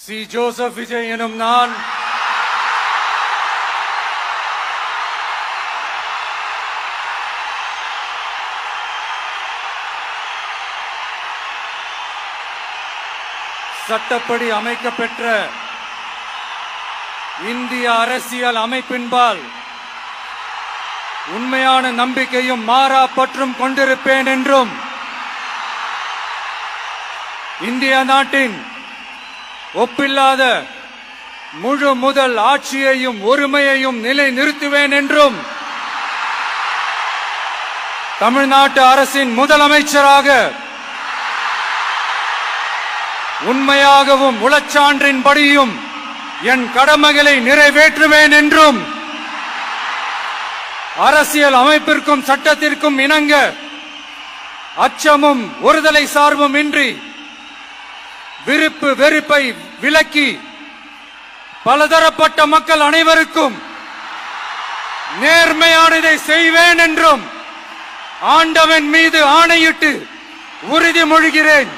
C. Joseph Vijay எனும் நான் சட்டப்படி அமைக்கப்பெற்ற இந்திய அரசியல் அமைப்பின்பால் உண்மையான நம்பிக்கையும் மாறா பற்றும் கொண்டிருப்பேன் என்றும் இந்திய நாட்டின் ஒப்பில்லாத முழு முதல் ஆட்சியையும் ஒருமையையும் நிலைநிறுத்துவேன் என்றும் தமிழ்நாட்டு அரசின் முதலமைச்சராக உண்மையாகவும் உளச்சான்றின்படியும் என் கடமைகளை நிறைவேற்றுவேன் என்றும் அரசியல் அமைப்பிற்கும் சட்டத்திற்கும் இணங்க அச்சமும் ஒருதலை சார்பும் இன்றி விருப்பு வெறுப்பை விலக்கி பலதரப்பட்ட மக்கள் அனைவருக்கும் நேர்மையானதை செய்வேன் என்றும் ஆண்டவன் மீது ஆணையிட்டு உறுதிமொழிகிறேன்.